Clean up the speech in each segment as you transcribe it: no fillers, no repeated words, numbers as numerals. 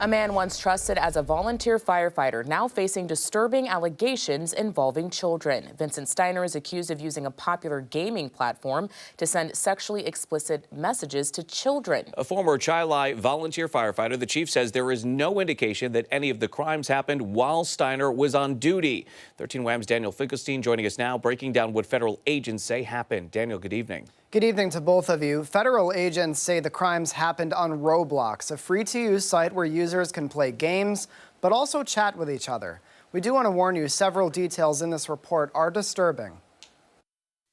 A man once trusted as a volunteer firefighter now facing disturbing allegations involving children. Vincent Steiner is accused of using a popular gaming platform to send sexually explicit messages to children. A former Chili volunteer firefighter, the chief says there is no indication that any of the crimes happened while Steiner was on duty. 13 Wham's Daniel Finkelstein joining us now, breaking down what federal agents say happened. Daniel, good evening. Good evening to both of you. Federal agents say the crimes happened on Roblox, a free-to-use site where users can play games, but also chat with each other. We do want to warn you, several details in this report are disturbing.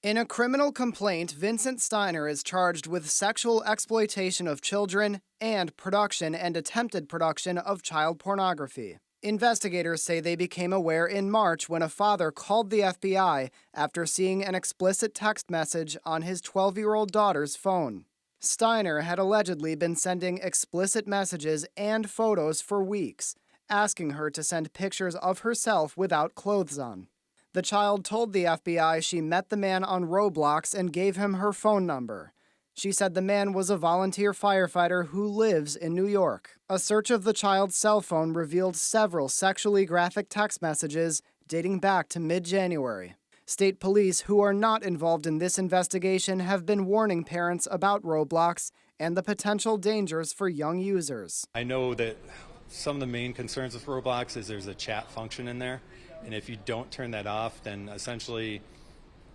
In a criminal complaint, Vincent Steiner is charged with sexual exploitation of children and production and attempted production of child pornography. Investigators say they became aware in March when a father called the FBI after seeing an explicit text message on his 12-year-old daughter's phone. Steiner had allegedly been sending explicit messages and photos for weeks, asking her to send pictures of herself without clothes on. The child told the FBI she met the man on Roblox and gave him her phone number. She said the man was a volunteer firefighter who lives in New York. A search of the child's cell phone revealed several sexually graphic text messages dating back to mid-January. State police who are not involved in this investigation have been warning parents about Roblox and the potential dangers for young users. I know that some of the main concerns with Roblox is there's a chat function in there, and if you don't turn that off, then essentially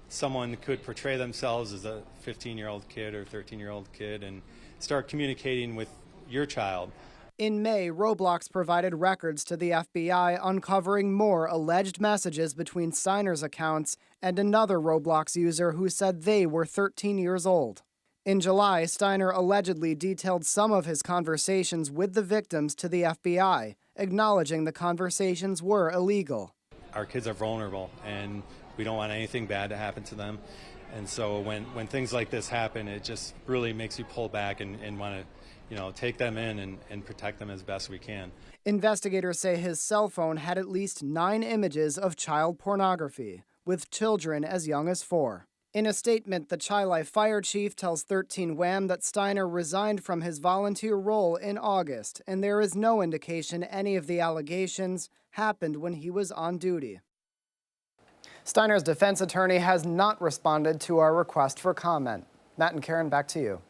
someone could portray themselves as a 15-year-old kid or 13-year-old kid and start communicating with your child. In May, Roblox provided records to the FBI uncovering more alleged messages between Steiner's accounts and another Roblox user who said they were 13 years old. In July, Steiner allegedly detailed some of his conversations with the victims to the FBI, acknowledging the conversations were illegal. Our kids are vulnerable, and we don't want anything bad to happen to them. And so when things like this happen, it just really makes you pull back and want to take them in and protect them as best we can. Investigators say his cell phone had at least 9 images of child pornography, with children as young as 4. In a statement, the Chili fire chief tells 13 Wham that Steiner resigned from his volunteer role in August, and there is no indication any of the allegations happened when he was on duty. Steiner's defense attorney has not responded to our request for comment. Matt and Karen, back to you.